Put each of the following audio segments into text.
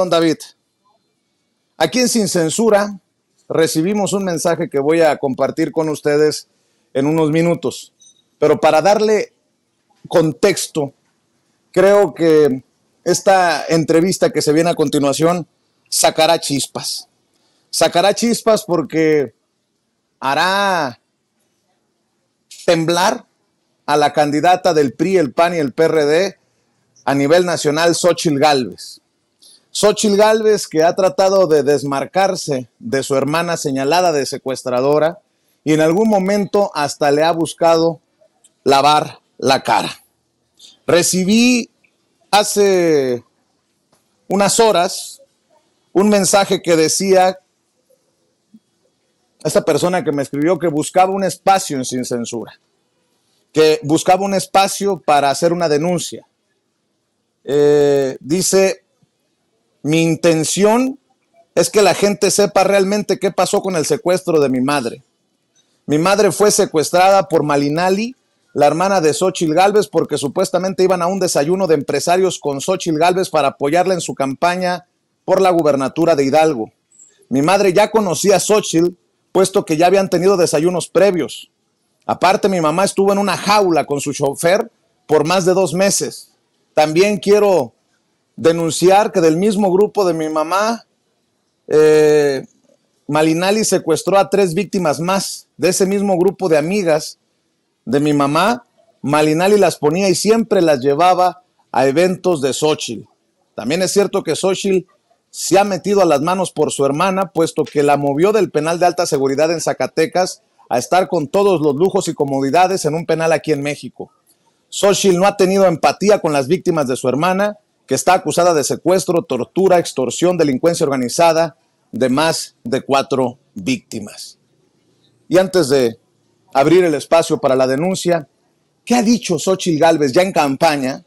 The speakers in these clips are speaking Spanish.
Don David, aquí en Sin Censura recibimos un mensaje que voy a compartir con ustedes en unos minutos, pero para darle contexto, creo que esta entrevista que se viene a continuación sacará chispas. Sacará chispas porque hará temblar a la candidata del PRI, el PAN y el PRD a nivel nacional, Xóchitl Gálvez. Xóchitl Gálvez, que ha tratado de desmarcarse de su hermana señalada de secuestradora y en algún momento hasta le ha buscado lavar la cara. Recibí hace unas horas un mensaje que decía, esta persona que me escribió, que buscaba un espacio en Sin Censura, que buscaba un espacio para hacer una denuncia. Dice, mi intención es que la gente sepa realmente qué pasó con el secuestro de mi madre. Mi madre fue secuestrada por Malinali, la hermana de Xóchitl Gálvez, porque supuestamente iban a un desayuno de empresarios con Xóchitl Gálvez para apoyarla en su campaña por la gubernatura de Hidalgo. Mi madre ya conocía a Xóchitl, puesto que ya habían tenido desayunos previos. Aparte, mi mamá estuvo en una jaula con su chofer por más de 2 meses. También quiero denunciar que del mismo grupo de mi mamá, Malinali secuestró a 3 víctimas más. De ese mismo grupo de amigas de mi mamá, Malinali las ponía y siempre las llevaba a eventos de Xóchitl. También es cierto que Xóchitl se ha metido a las manos por su hermana, puesto que la movió del penal de alta seguridad en Zacatecas a estar con todos los lujos y comodidades en un penal aquí en México. Xóchitl no ha tenido empatía con las víctimas de su hermana, que está acusada de secuestro, tortura, extorsión, delincuencia organizada de más de 4 víctimas. Y antes de abrir el espacio para la denuncia, ¿qué ha dicho Xóchitl Gálvez ya en campaña,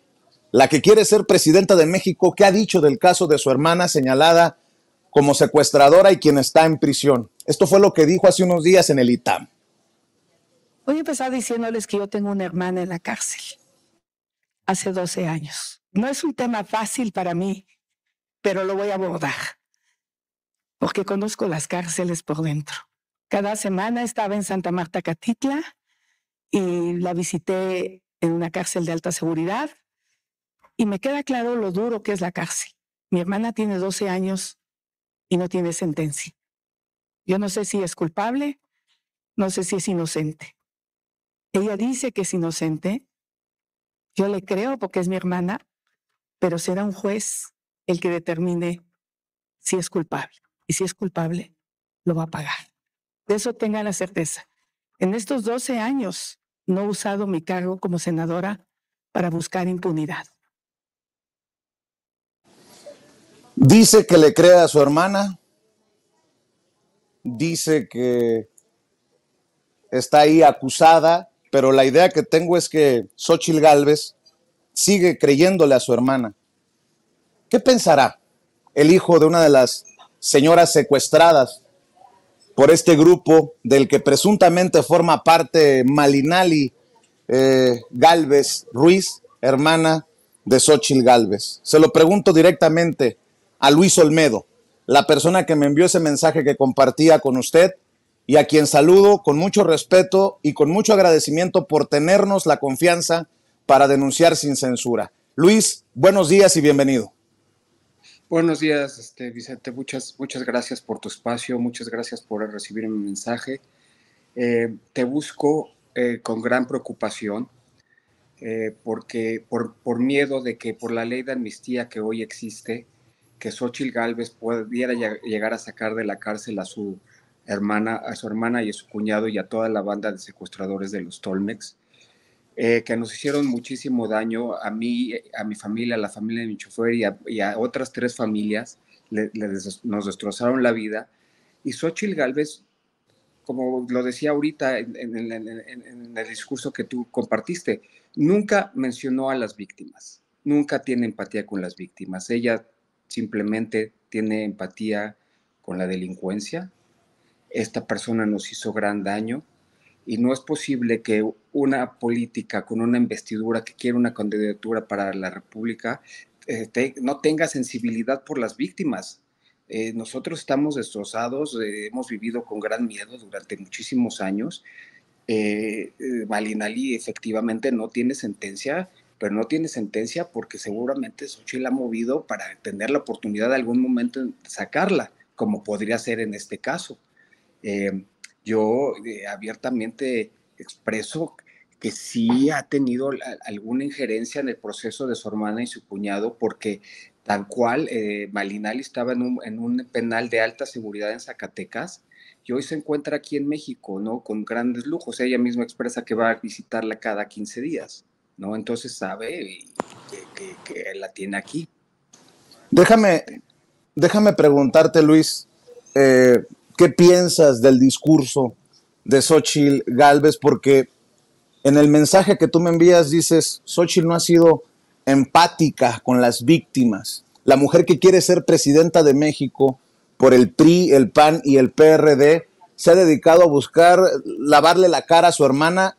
la que quiere ser presidenta de México? ¿Qué ha dicho del caso de su hermana señalada como secuestradora y quien está en prisión? Esto fue lo que dijo hace unos días en el ITAM. Voy a empezar diciéndoles que yo tengo una hermana en la cárcel hace 12 años. No es un tema fácil para mí, pero lo voy a abordar porque conozco las cárceles por dentro. Cada semana estaba en Santa Marta, Catitla, y la visité en una cárcel de alta seguridad y me queda claro lo duro que es la cárcel. Mi hermana tiene 12 años y no tiene sentencia. Yo no sé si es culpable, no sé si es inocente. Ella dice que es inocente. Yo le creo porque es mi hermana, pero será un juez el que determine si es culpable. Y si es culpable, lo va a pagar. De eso tengan la certeza. En estos 12 años no he usado mi cargo como senadora para buscar impunidad. Dice que le cree a su hermana, dice que está ahí acusada, pero la idea que tengo es que Xóchitl Gálvez sigue creyéndole a su hermana. ¿Qué pensará el hijo de una de las señoras secuestradas por este grupo del que presuntamente forma parte Malinali Gálvez Ruiz, hermana de Xóchitl Gálvez? Se lo pregunto directamente a Luis Olmedo, la persona que me envió ese mensaje que compartía con usted y a quien saludo con mucho respeto y con mucho agradecimiento por tenernos la confianza para denunciar Sin Censura. Luis, buenos días y bienvenido. Buenos días, Vicente. Muchas gracias por tu espacio, muchas gracias por recibir mi mensaje. Te busco con gran preocupación porque por miedo de que por la ley de amnistía que hoy existe, que Xóchitl Gálvez pudiera llegar a sacar de la cárcel a su hermana y a su cuñado y a toda la banda de secuestradores de los Tolmex, que nos hicieron muchísimo daño a mí, a mi familia, a la familia de mi chofer y a otras 3 familias. Nos destrozaron la vida. Y Xóchitl Gálvez, como lo decía ahorita en el discurso que tú compartiste, nunca mencionó a las víctimas, nunca tiene empatía con las víctimas. Ella simplemente tiene empatía con la delincuencia. Esta persona nos hizo gran daño. Y no es posible que una política con una investidura que quiere una candidatura para la República no tenga sensibilidad por las víctimas. Nosotros estamos destrozados, hemos vivido con gran miedo durante muchísimos años. Malinali efectivamente no tiene sentencia, pero no tiene sentencia porque seguramente Xochitl ha movido para tener la oportunidad de algún momento de sacarla, como podría ser en este caso. Yo abiertamente expreso que sí ha tenido alguna injerencia en el proceso de su hermana y su cuñado, porque tal cual Malinali estaba en un penal de alta seguridad en Zacatecas y hoy se encuentra aquí en México, ¿no? Con grandes lujos. Ella misma expresa que va a visitarla cada 15 días, ¿no? Entonces sabe que la tiene aquí. Déjame preguntarte, Luis, ¿qué piensas del discurso de Xochitl Gálvez? Porque en el mensaje que tú me envías dices, Xochitl no ha sido empática con las víctimas. La mujer que quiere ser presidenta de México por el PRI, el PAN y el PRD se ha dedicado a buscar lavarle la cara a su hermana,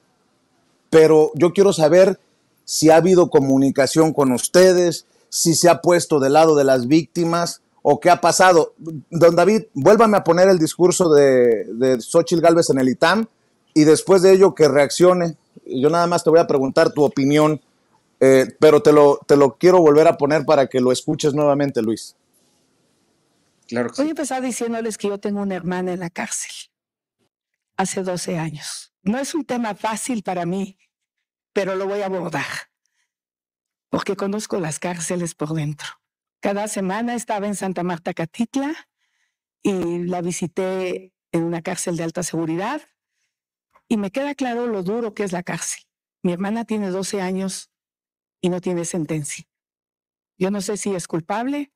pero yo quiero saber si ha habido comunicación con ustedes, si se ha puesto del lado de las víctimas o qué ha pasado. Don David, vuélvame a poner el discurso de Xochitl Gálvez en el ITAM y después de ello que reaccione. Yo nada más te voy a preguntar tu opinión, pero te lo quiero volver a poner para que lo escuches nuevamente, Luis. Claro que Voy a sí. empezar diciéndoles que yo tengo una hermana en la cárcel hace 12 años. No es un tema fácil para mí, pero lo voy a abordar porque conozco las cárceles por dentro. Cada semana estaba en Santa Marta, Catitla, y la visité en una cárcel de alta seguridad y me queda claro lo duro que es la cárcel. Mi hermana tiene 12 años y no tiene sentencia. Yo no sé si es culpable,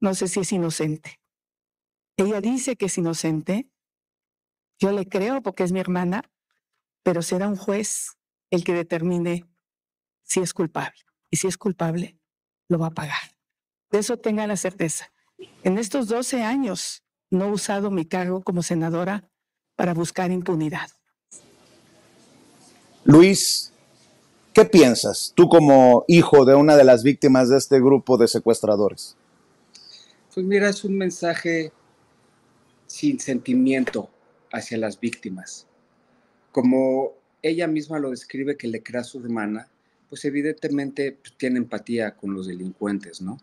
no sé si es inocente. Ella dice que es inocente. Yo le creo porque es mi hermana, pero será un juez el que determine si es culpable. Y si es culpable, lo va a pagar. De eso tengan la certeza. En estos 12 años no he usado mi cargo como senadora para buscar impunidad. Luis, ¿qué piensas tú como hijo de una de las víctimas de este grupo de secuestradores? Pues mira, es un mensaje sin sentimiento hacia las víctimas. Como ella misma lo describe, que le crea a su hermana, pues evidentemente pues, tiene empatía con los delincuentes, ¿no?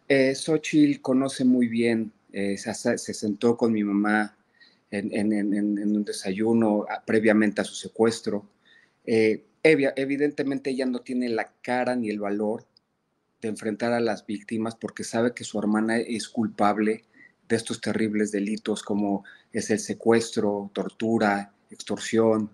Xochitl conoce muy bien, se sentó con mi mamá en un desayuno previamente a su secuestro. Evidentemente ella no tiene la cara ni el valor de enfrentar a las víctimas porque sabe que su hermana es culpable de estos terribles delitos como es el secuestro, tortura, extorsión.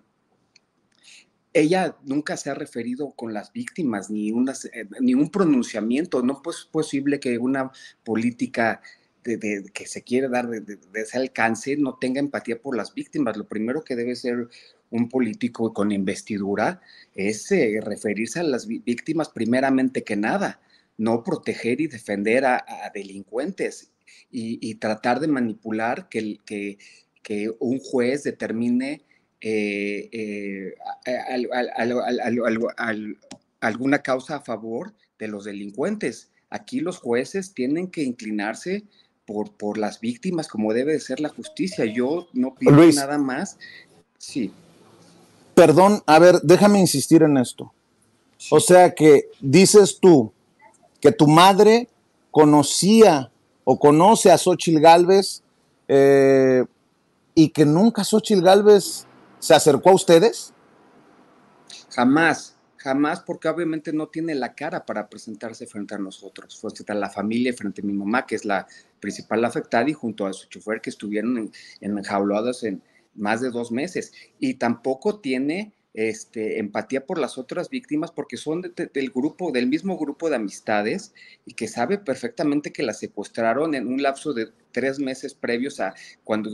Ella nunca se ha referido con las víctimas, ni un pronunciamiento. No es posible que una política que se quiere dar de ese alcance no tenga empatía por las víctimas. Lo primero que debe ser un político con investidura es referirse a las víctimas primeramente que nada, no proteger y defender a delincuentes y tratar de manipular que un juez determine alguna causa a favor de los delincuentes. Aquí los jueces tienen que inclinarse por las víctimas, como debe de ser la justicia. Yo no pido Luis, nada más. Sí. perdón, a ver, déjame insistir en esto. Sí. O sea que dices tú que tu madre conocía o conoce a Xochitl Gálvez y que nunca Xochitl Gálvez se acercó a ustedes. Jamás, jamás, porque obviamente no tiene la cara para presentarse frente a nosotros, frente a la familia, frente a mi mamá, que es la principal afectada, y junto a su chofer, que estuvieron enjaulados en más de 2 meses. Y tampoco tiene empatía por las otras víctimas porque son del mismo grupo de amistades y que sabe perfectamente que la secuestraron en un lapso de 3 meses previos a cuando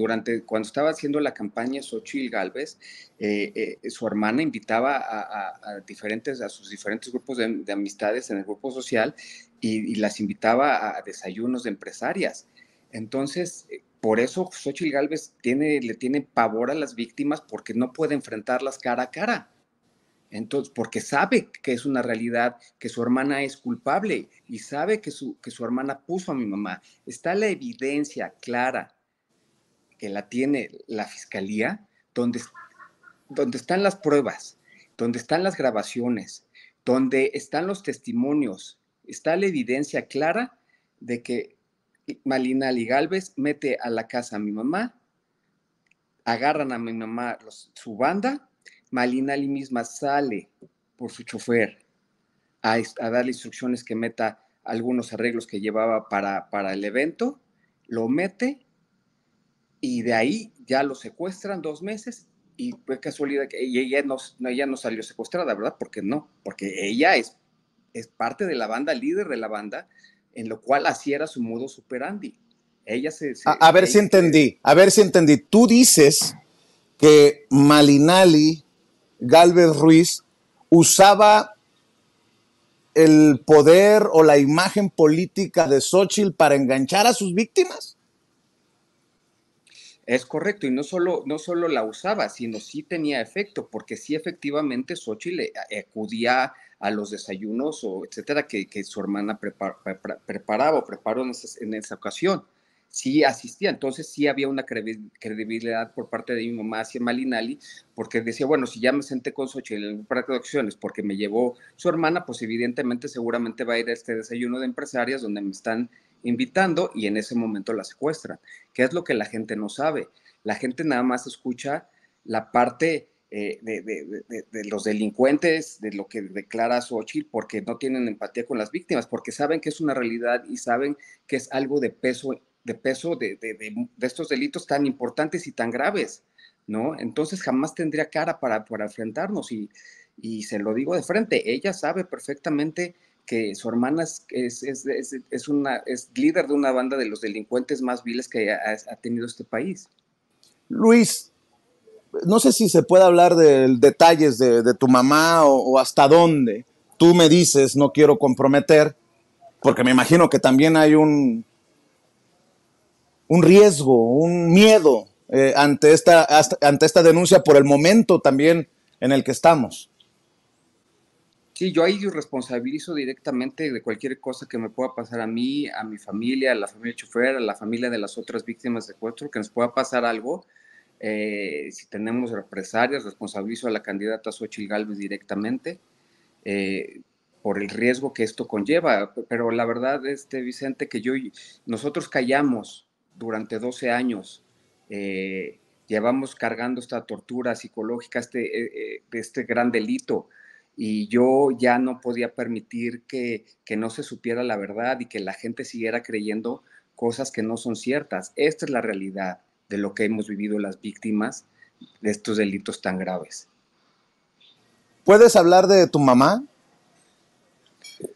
estaba haciendo la campaña Xochitl Gálvez. Su hermana invitaba a sus diferentes grupos de amistades en el grupo social y las invitaba a desayunos de empresarias. Entonces, por eso Xochitl Gálvez le tiene pavor a las víctimas porque no puede enfrentarlas cara a cara. Entonces, porque sabe que es una realidad, que su hermana es culpable y sabe que su hermana puso a mi mamá. Está la evidencia clara que la tiene la fiscalía, donde, donde están las pruebas, donde están las grabaciones, donde están los testimonios, está la evidencia clara de que Malinali Galvez mete a la casa a mi mamá, agarran a mi mamá su banda, Malinali misma sale por su chofer a darle instrucciones que meta algunos arreglos que llevaba para el evento, lo mete y de ahí ya lo secuestran 2 meses y fue casualidad que ella no salió secuestrada, ¿verdad? Porque no, porque ella es parte de la banda, líder de la banda, en lo cual así era su modo superandi. Ella A ver si entendí, a ver si entendí. Tú dices que Malinali Galvez Ruiz usaba el poder o la imagen política de Xóchitl para enganchar a sus víctimas. Es correcto, y no solo la usaba, sino sí tenía efecto, porque sí efectivamente Xóchitl acudía a los desayunos o etcétera que su hermana preparaba o preparó en esa ocasión. Sí asistía, entonces sí había una credibilidad por parte de mi mamá hacia Malinali, porque decía, bueno, si ya me senté con Xóchitl en un par de acciones porque me llevó su hermana, pues evidentemente seguramente va a ir a este desayuno de empresarias donde me están invitando y en ese momento la secuestran. ¿Qué es lo que la gente no sabe? La gente nada más escucha la parte de los delincuentes, de lo que declara Xochitl, porque no tienen empatía con las víctimas, porque saben que es una realidad y saben que es algo de peso de estos delitos tan importantes y tan graves, ¿no? Entonces jamás tendría cara para enfrentarnos y se lo digo de frente, ella sabe perfectamente que su hermana es líder de una banda de los delincuentes más viles que ha tenido este país. Luis, no sé si se puede hablar de detalles de tu mamá o hasta dónde. Tú me dices, no quiero comprometer, porque me imagino que también hay un riesgo, un miedo ante esta denuncia por el momento también en el que estamos. Sí, yo ahí responsabilizo directamente de cualquier cosa que me pueda pasar a mí, a mi familia, a la familia chofer, a la familia de las otras víctimas de secuestro, que nos pueda pasar algo. Si tenemos represalias, responsabilizo a la candidata Xochitl Gálvez directamente eh, por el riesgo que esto conlleva. Pero la verdad, Vicente, que nosotros callamos durante 12 años, llevamos cargando esta tortura psicológica, este gran delito y yo ya no podía permitir que no se supiera la verdad y que la gente siguiera creyendo cosas que no son ciertas. Esta es la realidad de lo que hemos vivido las víctimas de estos delitos tan graves. ¿Puedes hablar de tu mamá?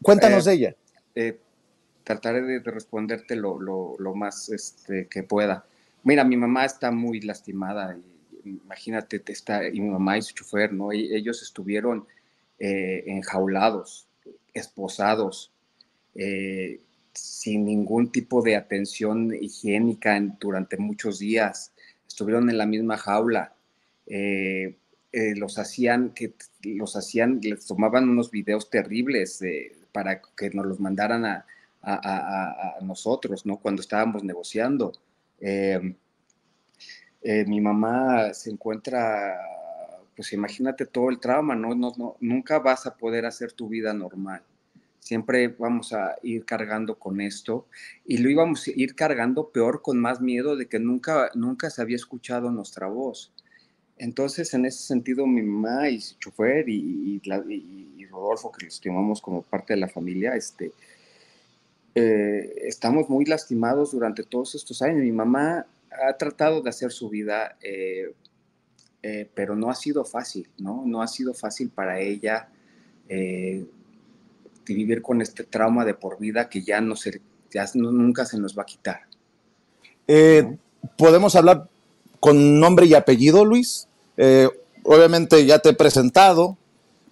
Cuéntanos Eh, de ella. eh, Trataré de responderte lo más que pueda. Mira, mi mamá está muy lastimada. Imagínate, y mi mamá y su chofer, ¿no? Ellos estuvieron enjaulados, esposados, eh, sin ningún tipo de atención higiénica durante muchos días. Estuvieron en la misma jaula. Eh, les tomaban unos videos terribles para que nos los mandaran a nosotros, ¿no? Cuando estábamos negociando. Eh, Mi mamá se encuentra, pues imagínate todo el trauma, ¿no? Nunca vas a poder hacer tu vida normal. Siempre vamos a ir cargando con esto y lo íbamos a ir cargando peor con más miedo de que nunca se había escuchado nuestra voz. Entonces, en ese sentido, mi mamá y su chofer y Rodolfo, que los estimamos como parte de la familia, estamos muy lastimados durante todos estos años. Mi mamá ha tratado de hacer su vida, pero no ha sido fácil, ¿no? No ha sido fácil para ella vivir con este trauma de por vida que nunca se nos va a quitar, Eh, ¿no? ¿Podemos hablar con nombre y apellido, Luis? Obviamente ya te he presentado,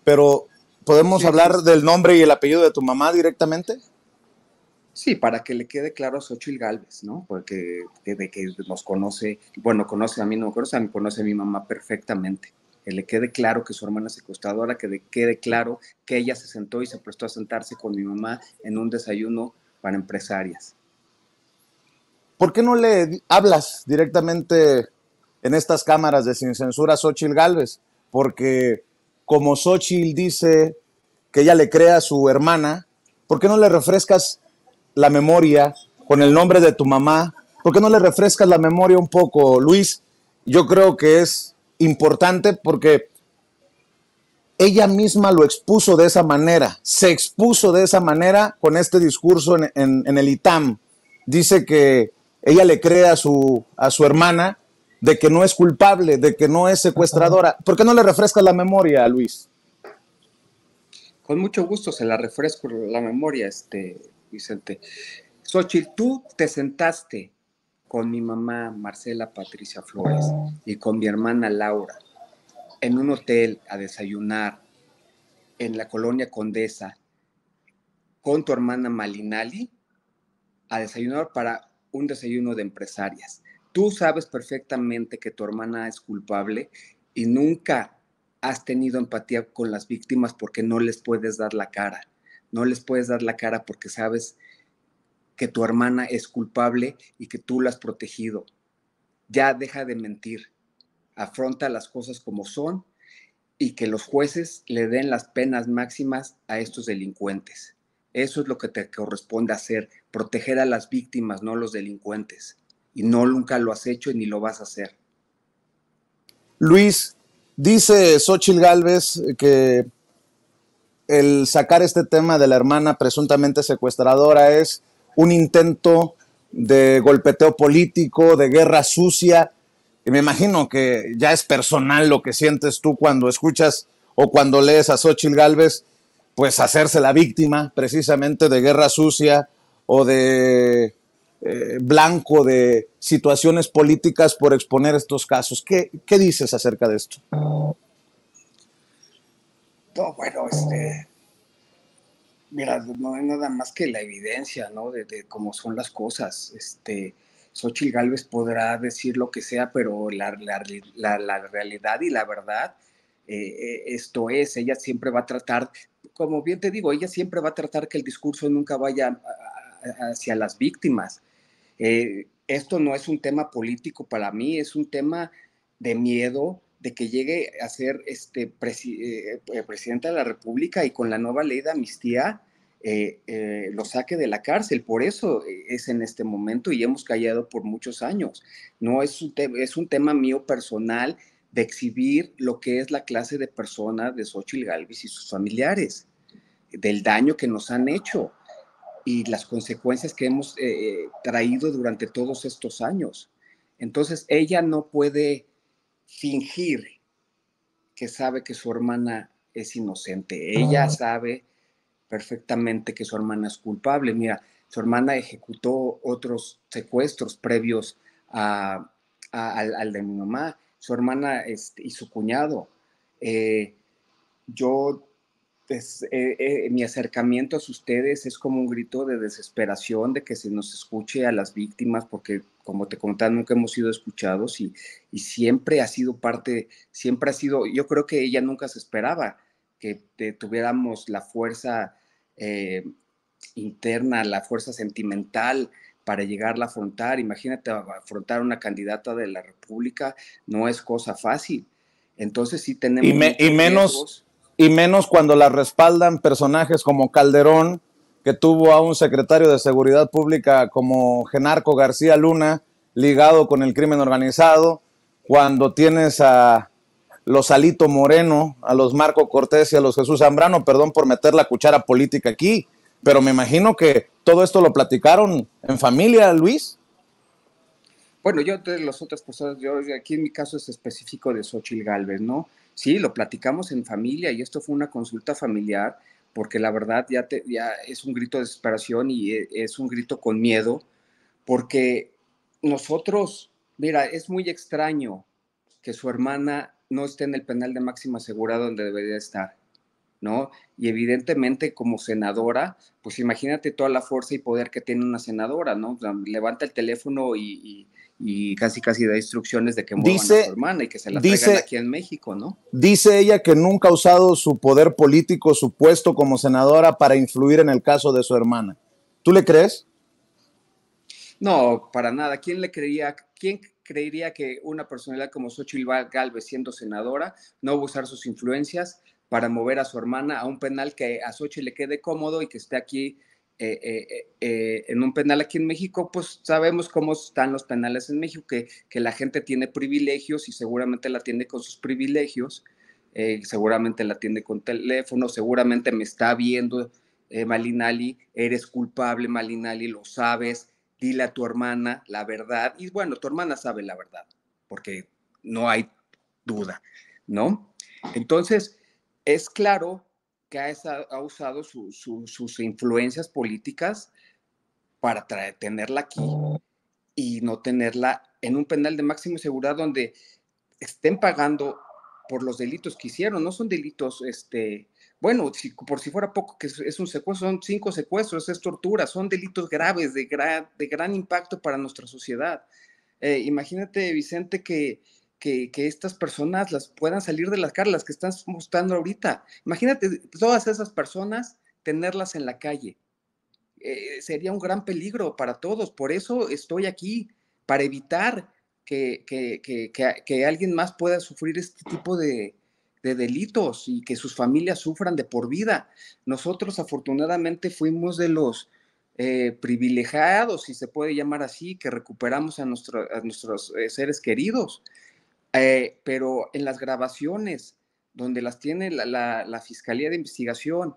pero ¿podemos Sí, sí, hablar del nombre y el apellido de tu mamá directamente? sí, para que le quede claro a Xochitl Gálvez, ¿no? Porque de que nos conoce, bueno, conoce a mí, no me conoce, a mí conoce a mi mamá perfectamente. que le quede claro que su hermana es secuestradora, que le quede claro que ella se sentó y se prestó a sentarse con mi mamá en un desayuno para empresarias. ¿Por qué no le hablas directamente en estas cámaras de Sin Censura a Xóchitl Gálvez? Porque como Xóchitl dice que ella le crea a su hermana, ¿por qué no le refrescas la memoria con el nombre de tu mamá? ¿Por qué no le refrescas la memoria un poco, Luis? Yo creo que es importante porque ella misma lo expuso de esa manera, se expuso de esa manera con este discurso en el ITAM. Dice que ella le cree a su hermana de que no es culpable, de que no es secuestradora. ¿Por qué no le refrescas la memoria, Luis? Con mucho gusto se la refresco la memoria, Vicente. Xóchitl, tú te sentaste con mi mamá Marcela Patricia Flores y con mi hermana Laura en un hotel a desayunar en la colonia Condesa con tu hermana Malinali a desayunar para un desayuno de empresarias. Tú sabes perfectamente que tu hermana es culpable y nunca has tenido empatía con las víctimas porque no les puedes dar la cara. No les puedes dar la cara porque sabes que tu hermana es culpable y que tú la has protegido. Ya deja de mentir. Afronta las cosas como son y que los jueces le den las penas máximas a estos delincuentes. Eso es lo que te corresponde hacer, proteger a las víctimas, no a los delincuentes. Y no nunca lo has hecho y ni lo vas a hacer. Luis, dice Xóchitl Gálvez que el sacar este tema de la hermana presuntamente secuestradora es un intento de golpeteo político, de guerra sucia. Y me imagino que ya es personal lo que sientes tú cuando escuchas o cuando lees a Xóchitl Gálvez, pues hacerse la víctima precisamente de guerra sucia o de blanco de situaciones políticas por exponer estos casos. ¿Qué dices acerca de esto? No, bueno, mira, no hay nada más que la evidencia, ¿no? De cómo son las cosas. Xóchitl Gálvez podrá decir lo que sea, pero la realidad y la verdad, esto es, ella siempre va a tratar, como bien te digo, ella siempre va a tratar que el discurso nunca vaya hacia las víctimas. Esto no es un tema político para mí, es un tema de miedo de que llegue a ser presidenta de la República y con la nueva ley de amnistía lo saque de la cárcel. Por eso es en este momento y hemos callado por muchos años. No es es un tema mío personal de exhibir lo que es la clase de persona de Xóchitl Gálvez y sus familiares, del daño que nos han hecho y las consecuencias que hemos traído durante todos estos años. Entonces, ella no puede fingir que sabe que su hermana es inocente. Ella sabe perfectamente que su hermana es culpable. Mira, su hermana ejecutó otros secuestros previos al de mi mamá, su hermana y su cuñado. Yo mi acercamiento a ustedes es como un grito de desesperación, de que se nos escuche a las víctimas, porque como te contaba, nunca hemos sido escuchados y siempre ha sido parte, siempre ha sido, yo creo que ella nunca se esperaba que tuviéramos la fuerza interna, la fuerza sentimental para llegarla a afrontar. Imagínate, afrontar una candidata de la República no es cosa fácil. Entonces sí tenemos riesgos. Y menos cuando la respaldan personajes como Calderón, que tuvo a un secretario de Seguridad Pública como Genarco García Luna, ligado con el crimen organizado, cuando tienes a los Alito Moreno, a los Marco Cortés y a los Jesús Zambrano, perdón por meter la cuchara política aquí, pero me imagino que todo esto lo platicaron en familia, Luis. Bueno, yo de las otras personas, yo aquí en mi caso es específico de Xóchitl Gálvez, ¿no? Sí, lo platicamos en familia y esto fue una consulta familiar porque la verdad ya es un grito de desesperación y es un grito con miedo porque nosotros, mira, es muy extraño que su hermana no esté en el penal de máxima seguridad donde debería estar, ¿no? Y evidentemente como senadora, pues imagínate toda la fuerza y poder que tiene una senadora, ¿no? O sea, levanta el teléfono y y casi da instrucciones de que muevan a su hermana y que se la traigan aquí en México, ¿no? Dice ella que nunca ha usado su poder político, su puesto como senadora para influir en el caso de su hermana. ¿Tú le crees? No, para nada. ¿Quién creería que una personalidad como Xóchitl Gálvez, siendo senadora, no va a usar sus influencias para mover a su hermana a un penal que a Xóchitl le quede cómodo y que esté aquí en un penal aquí en México? Pues sabemos cómo están los penales en México, que la gente tiene privilegios y seguramente la atiende con sus privilegios, seguramente la atiende con teléfono, seguramente me está viendo, Malinali, eres culpable, Malinali, lo sabes, dile a tu hermana la verdad. Y bueno, tu hermana sabe la verdad, porque no hay duda, ¿no? Entonces, es claro que ha usado sus influencias políticas para tenerla aquí y no tenerla en un penal de máxima seguridad donde estén pagando por los delitos que hicieron. No son delitos, bueno, por si fuera poco, que es un secuestro, son 5 secuestros, es tortura, son delitos graves, de gran impacto para nuestra sociedad. Imagínate, Vicente, que estas personas las puedan salir de las cárceles, las que están mostrando ahorita. Imagínate todas esas personas tenerlas en la calle. Sería un gran peligro para todos. Por eso estoy aquí, para evitar que alguien más pueda sufrir este tipo de delitos y que sus familias sufran de por vida. Nosotros afortunadamente fuimos de los privilegiados, si se puede llamar así, que recuperamos a nuestros seres queridos. Pero en las grabaciones, donde las tiene la Fiscalía de Investigación,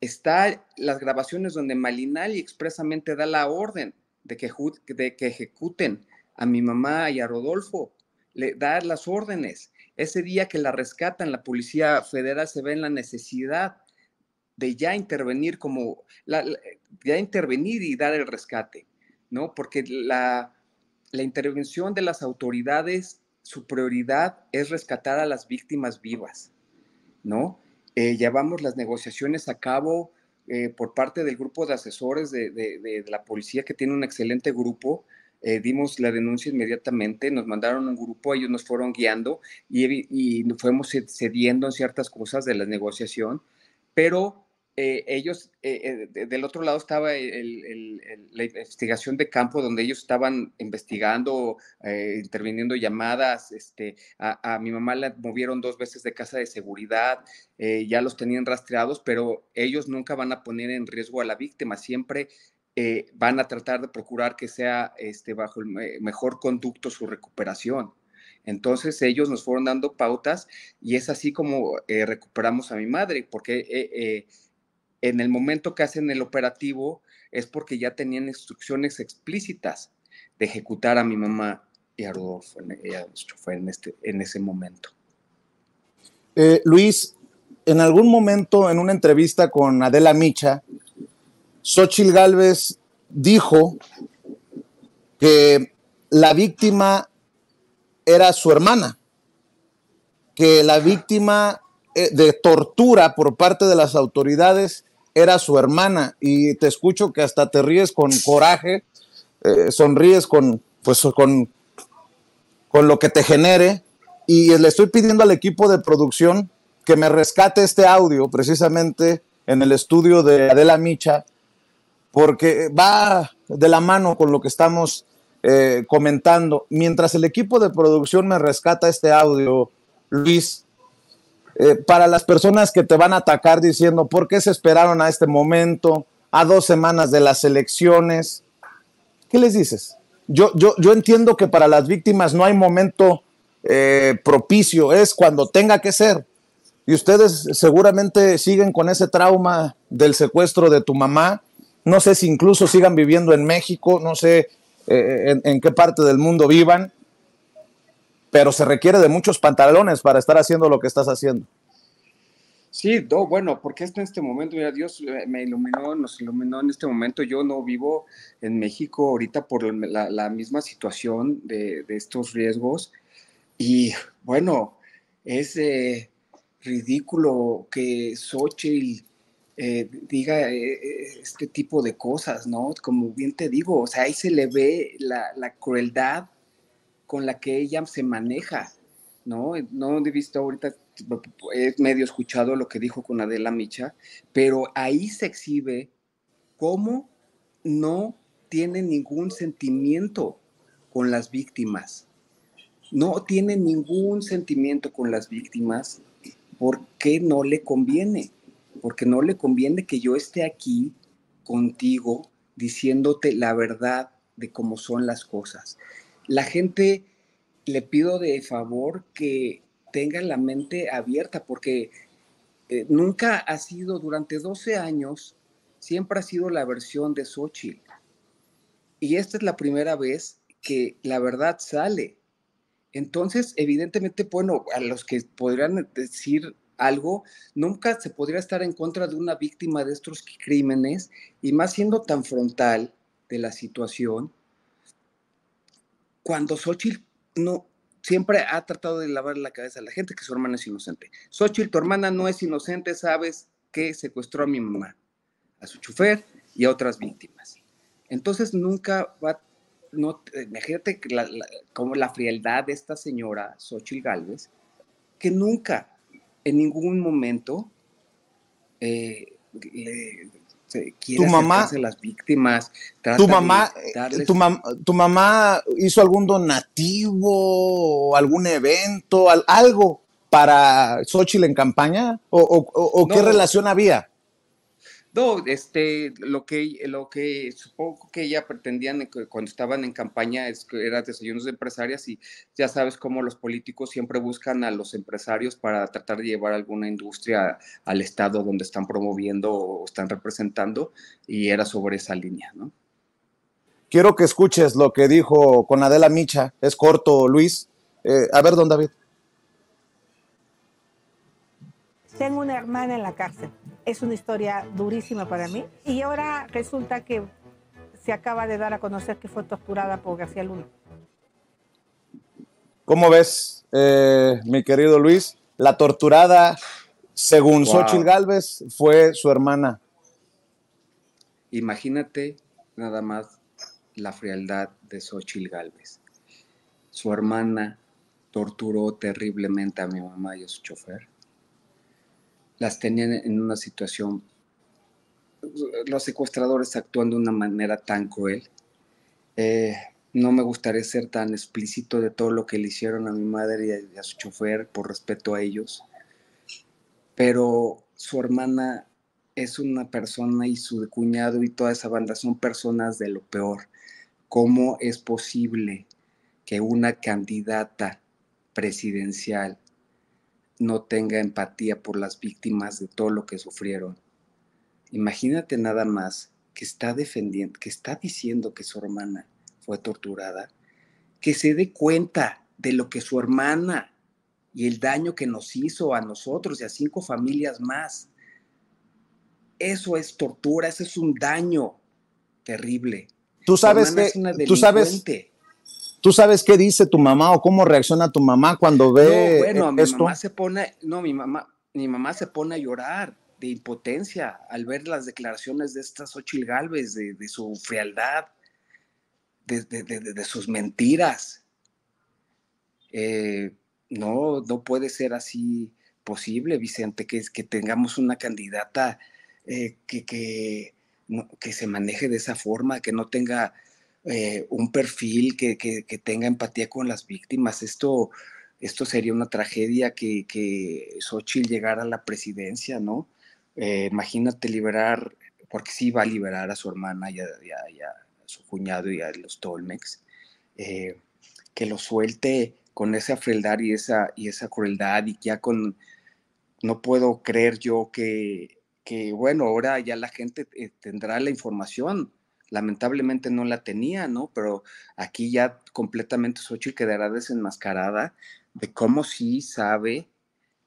está las grabaciones donde Malinali expresamente da la orden de que ejecuten a mi mamá y a Rodolfo, le da las órdenes. Ese día que la rescatan, la Policía Federal se ve en la necesidad de ya intervenir ya intervenir y dar el rescate, ¿no? Porque la intervención de las autoridades, su prioridad es rescatar a las víctimas vivas, ¿no? Llevamos las negociaciones a cabo por parte del grupo de asesores de la policía, que tiene un excelente grupo. Dimos la denuncia inmediatamente, nos mandaron un grupo, ellos nos fueron guiando y fuimos cediendo en ciertas cosas de la negociación, pero ellos, del otro lado estaba la investigación de campo, donde ellos estaban investigando, interviniendo llamadas. A mi mamá la movieron 2 veces de casa de seguridad, ya los tenían rastreados, pero ellos nunca van a poner en riesgo a la víctima, siempre van a tratar de procurar que sea bajo el mejor conducto su recuperación. Entonces ellos nos fueron dando pautas y es así como recuperamos a mi madre, porque en el momento que hacen el operativo es porque ya tenían instrucciones explícitas de ejecutar a mi mamá y a Rodolfo, en ese momento. Luis, en algún momento en una entrevista con Adela Micha, Xóchitl Gálvez dijo que la víctima era su hermana, que la víctima de tortura por parte de las autoridades era su hermana, y te escucho que hasta te ríes con coraje, sonríes con lo que te genere, y le estoy pidiendo al equipo de producción que me rescate este audio precisamente en el estudio de Adela Micha, porque va de la mano con lo que estamos comentando. Mientras el equipo de producción me rescata este audio, Luis, para las personas que te van a atacar diciendo por qué se esperaron a este momento, a 2 semanas de las elecciones, ¿qué les dices? Yo entiendo que para las víctimas no hay momento propicio, es cuando tenga que ser. Y ustedes seguramente siguen con ese trauma del secuestro de tu mamá. No sé si incluso sigan viviendo en México, no sé en qué parte del mundo vivan, pero se requiere de muchos pantalones para estar haciendo lo que estás haciendo. Sí, bueno, porque en este momento, mira, Dios me iluminó, nos iluminó en este momento. Yo no vivo en México ahorita por la misma situación de estos riesgos. Y bueno, es ridículo que Xóchitl diga este tipo de cosas, ¿no? Como bien te digo, o sea, ahí se le ve la crueldad con la que ella se maneja, ¿no? No he visto ahorita, he medio escuchado lo que dijo con Adela Micha, pero ahí se exhibe cómo no tiene ningún sentimiento con las víctimas. No tiene ningún sentimiento con las víctimas porque no le conviene. Porque no le conviene que yo esté aquí contigo diciéndote la verdad de cómo son las cosas. La gente, le pido de favor que tenga la mente abierta porque nunca ha sido, durante 12 años, siempre ha sido la versión de Xóchitl. Y esta es la primera vez que la verdad sale. Entonces, evidentemente, bueno, a los que podrían decir algo, nunca se podría estar en contra de una víctima de estos crímenes, y más siendo tan frontal de la situación, cuando Xóchitl no, siempre ha tratado de lavar la cabeza a la gente que su hermana es inocente. Xóchitl, tu hermana no es inocente, sabes que secuestró a mi mamá, a su chofer y a otras víctimas. Entonces nunca va, no, imagínate como la frialdad de esta señora, Xóchitl Gálvez, que nunca, en ningún momento, Tu quiere mamá, acercarse a las víctimas, tu trata de mamá, darles... tu mamá hizo algún donativo o algún evento, algo para Xochitl en campaña, o qué No, relación había. no, lo que supongo que ella pretendían cuando estaban en campaña es que eran desayunos de empresarias, y ya sabes cómo los políticos siempre buscan a los empresarios para tratar de llevar alguna industria al estado donde están promoviendo o están representando, y era sobre esa línea, ¿no? Quiero que escuches lo que dijo con Adela Micha. Es corto, Luis. A ver, don David. Tengo una hermana en la cárcel. Es una historia durísima para mí. Y ahora resulta que se acaba de dar a conocer que fue torturada por García Luna. ¿Cómo ves, mi querido Luis? La torturada, según Xochitl Wow. Gálvez, fue su hermana. Imagínate nada más la frialdad de Xóchitl Gálvez. Su hermana torturó terriblemente a mi mamá y a su chofer. Las tenían en una situación, los secuestradores actúan de una manera tan cruel. Eh, no me gustaría ser tan explícito de todo lo que le hicieron a mi madre y a su chofer por respeto a ellos, pero su hermana es una persona, y su cuñado y toda esa banda son personas de lo peor. ¿Cómo es posible que una candidata presidencial no tenga empatía por las víctimas de todo lo que sufrieron? Imagínate nada más que está defendiendo, que está diciendo que su hermana fue torturada, que se dé cuenta de lo que su hermana y el daño que nos hizo a nosotros y a 5 familias más. Eso es tortura, eso es un daño terrible. ¿Tú Su sabes hermana que, es una tú sabes, delincuente. tú sabes qué dice tu mamá o cómo reacciona tu mamá cuando No, ve bueno, mi mamá esto? se pone, no, mi mamá se pone a llorar de impotencia al ver las declaraciones de esta Xóchitl Gálvez, de su frialdad, de sus mentiras. Eh, no puede ser así posible, Vicente, que tengamos una candidata que se maneje de esa forma, que no tenga un perfil, que tenga empatía con las víctimas. Esto sería una tragedia que Xochitl llegara a la presidencia, ¿no? Imagínate liberar, porque sí va a liberar a su hermana y a su cuñado y a los Tolmex, que lo suelte con esa frialdad y esa crueldad, y ya con, no puedo creer yo que bueno, ahora ya la gente tendrá la información. Lamentablemente no la tenía, ¿no? Pero aquí ya completamente Xochitl quedará desenmascarada de cómo sí sabe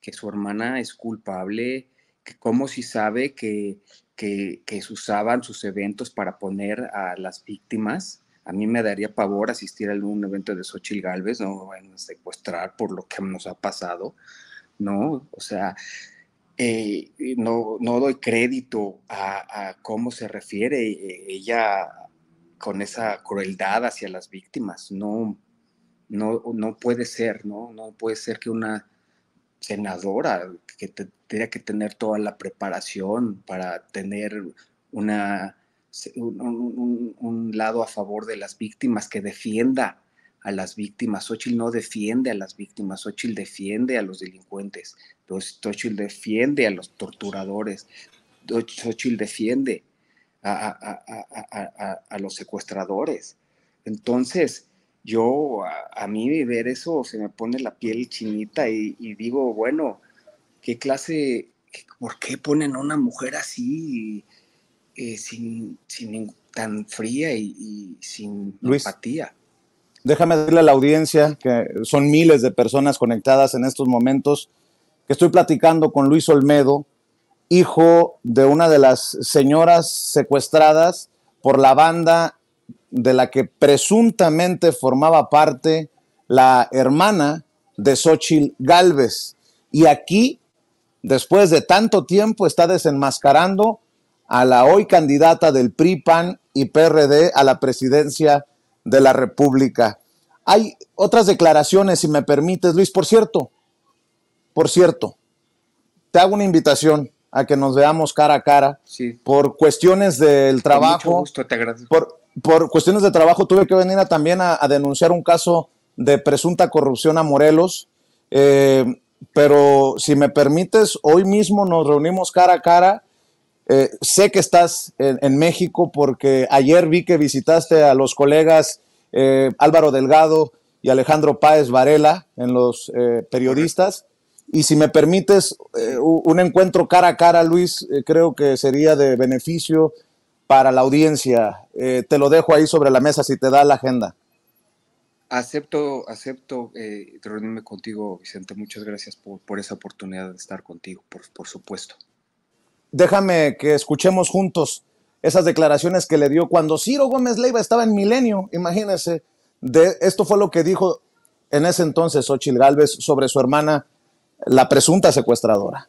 que su hermana es culpable, que cómo sí sabe que se usaban sus eventos para poner a las víctimas. A mí me daría pavor asistir a algún evento de Xochitl Gálvez, no me van a secuestrar por lo que nos ha pasado, ¿no? O sea, no doy crédito a cómo se refiere ella con esa crueldad hacia las víctimas. No, no puede ser, ¿no? No puede ser que una senadora que tendría que tener toda la preparación para tener un lado a favor de las víctimas, que defienda a las víctimas. Xochitl no defiende a las víctimas, Xochitl defiende a los delincuentes, Xochitl defiende a los torturadores, Xochitl defiende a los secuestradores. Entonces, a mí ver eso se me pone la piel chinita y digo, bueno, ¿qué clase, por qué ponen a una mujer así, tan fría y sin Luis, empatía? Déjame decirle a la audiencia, que son miles de personas conectadas en estos momentos, que estoy platicando con Luis Olmedo, hijo de una de las señoras secuestradas por la banda de la que presuntamente formaba parte la hermana de Xóchitl Gálvez. Y aquí, después de tanto tiempo, está desenmascarando a la hoy candidata del PRI, PAN y PRD a la presidencia de la República. Hay otras declaraciones, si me permites, Luis. Por cierto, te hago una invitación a que nos veamos cara a cara. Sí. Por cuestiones del trabajo. Con mucho gusto, te agradezco. Por cuestiones de trabajo tuve que venir también a denunciar un caso de presunta corrupción a Morelos. Pero si me permites, hoy mismo nos reunimos cara a cara. Sé que estás en México porque ayer vi que visitaste a los colegas Álvaro Delgado y Alejandro Páez Varela, en los periodistas. Y si me permites, un encuentro cara a cara, Luis, creo que sería de beneficio para la audiencia. Te lo dejo ahí sobre la mesa si te da la agenda. Acepto reunirme contigo, Vicente. Muchas gracias por esa oportunidad de estar contigo, por supuesto. Déjame que escuchemos juntos esas declaraciones que le dio cuando Ciro Gómez Leiva estaba en Milenio. Imagínense, esto fue lo que dijo en ese entonces Xóchitl Gálvez sobre su hermana, la presunta secuestradora.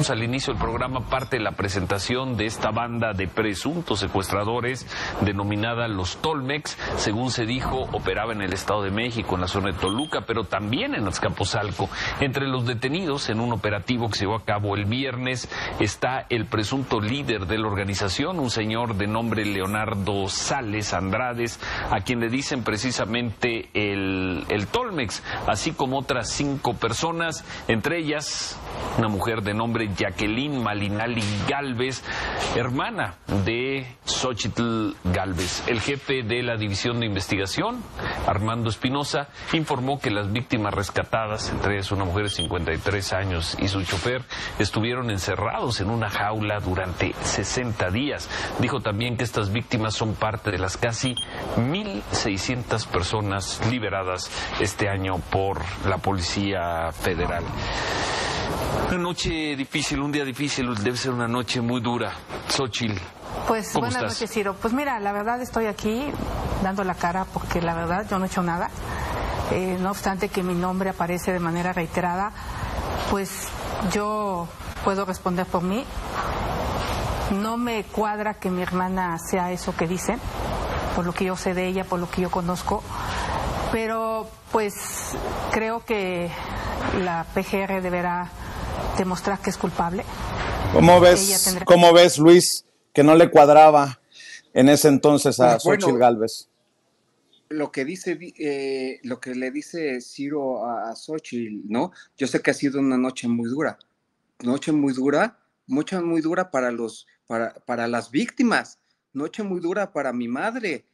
Al inicio del programa, parte de la presentación de esta banda de presuntos secuestradores denominada los Tolmex. Según se dijo, operaba en el Estado de México, en la zona de Toluca, pero también en Azcapotzalco. Entre los detenidos en un operativo que se llevó a cabo el viernes está el presunto líder de la organización, un señor de nombre Leonardo Sales Andrades, a quien le dicen precisamente el Tolmex, así como otras 5 personas, entre ellas una mujer de nombre Jacqueline Malinali Gálvez, hermana de Xóchitl Gálvez. El jefe de la División de Investigación, Armando Espinosa, informó que las víctimas rescatadas, entre ellas una mujer de 53 años y su chofer, estuvieron encerrados en una jaula durante 60 días. Dijo también que estas víctimas son parte de las casi 1,600 personas liberadas este año por la Policía Federal. Una noche difícil, un día difícil, debe ser una noche muy dura. Xóchitl, pues ¿cómo buenas estás? noches, Ciro. Pues mira, la verdad estoy aquí dando la cara porque la verdad yo no he hecho nada. No obstante que mi nombre aparece de manera reiterada, pues yo puedo responder por mí. No me cuadra que mi hermana sea eso que dicen, por lo que yo sé de ella, por lo que yo conozco. Pero pues creo que la PGR deberá demostrar que es culpable. ¿Cómo ves, Luis, que no le cuadraba en ese entonces a Xóchitl Gálvez? Lo que le dice Ciro a Xóchitl, ¿no? Yo sé que ha sido una noche muy dura para las víctimas, noche muy dura para mi madre